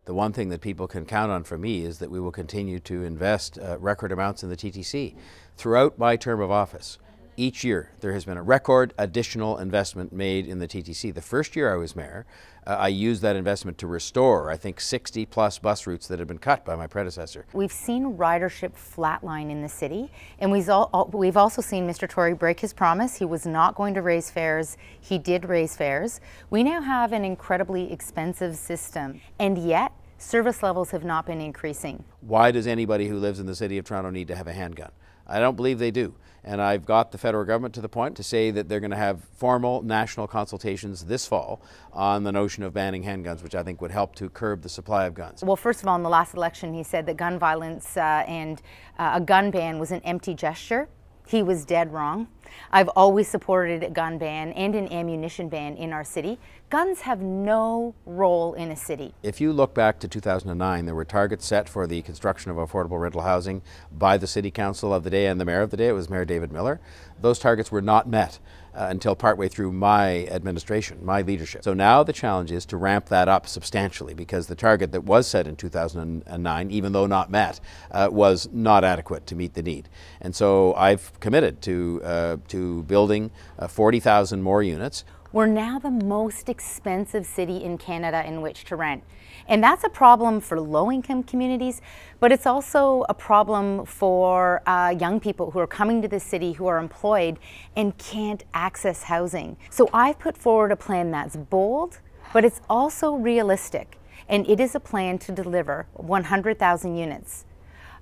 The one thing that people can count on from me is that we will continue to invest record amounts in the TTC. Throughout my term of office, each year there has been a record additional investment made in the TTC. The first year I was mayor, I used that investment to restore, I think, 60 plus bus routes that had been cut by my predecessor. We've seen ridership flatline in the city, and we've also seen Mr. Tory break his promise. He was not going to raise fares. He did raise fares. We now have an incredibly expensive system, and yet service levels have not been increasing. Why does anybody who lives in the city of Toronto need to have a handgun? I don't believe they do. And I've got the federal government to the point to say that they're going to have formal national consultations this fall on the notion of banning handguns, which I think would help to curb the supply of guns. Well, first of all, in the last election, he said that gun violence and a gun ban was an empty gesture. He was dead wrong. I've always supported a gun ban and an ammunition ban in our city. Guns have no role in a city. If you look back to 2009, there were targets set for the construction of affordable rental housing by the City Council of the day and the Mayor of the day. It was Mayor David Miller. Those targets were not met until partway through my administration, my leadership. So now the challenge is to ramp that up substantially, because the target that was set in 2009, even though not met, was not adequate to meet the need. And so I've committed to building 40,000 more units. We're now the most expensive city in Canada in which to rent. And that's a problem for low-income communities, but it's also a problem for young people who are coming to the city who are employed and can't access housing. So I've put forward a plan that's bold, but it's also realistic. And it is a plan to deliver 100,000 units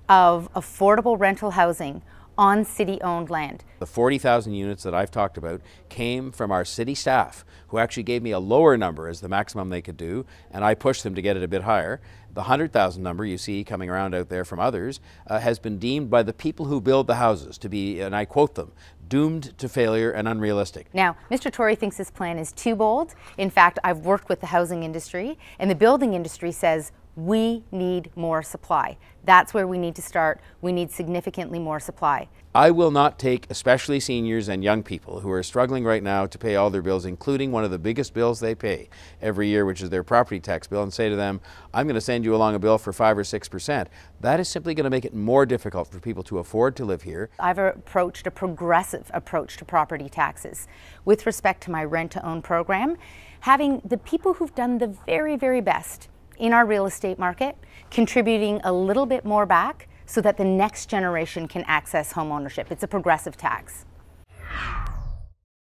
of affordable rental housing on city-owned land. The 40,000 units that I've talked about came from our city staff, who actually gave me a lower number as the maximum they could do, and I pushed them to get it a bit higher. The 100,000 number you see coming around out there from others has been deemed by the people who build the houses to be, and I quote them, doomed to failure and unrealistic. Now, Mr. Tory thinks this plan is too bold. In fact, I've worked with the housing industry, and the building industry says we need more supply. That's where we need to start. We need significantly more supply. I will not take especially seniors and young people who are struggling right now to pay all their bills, including one of the biggest bills they pay every year, which is their property tax bill, and say to them, I'm going to send you along a bill for 5 or 6%. That is simply going to make it more difficult for people to afford to live here. I've approached a progressive approach to property taxes with respect to my rent-to-own program, having the people who've done the very, very best in our real estate market contributing a little bit more back so that the next generation can access home ownership. It's a progressive tax.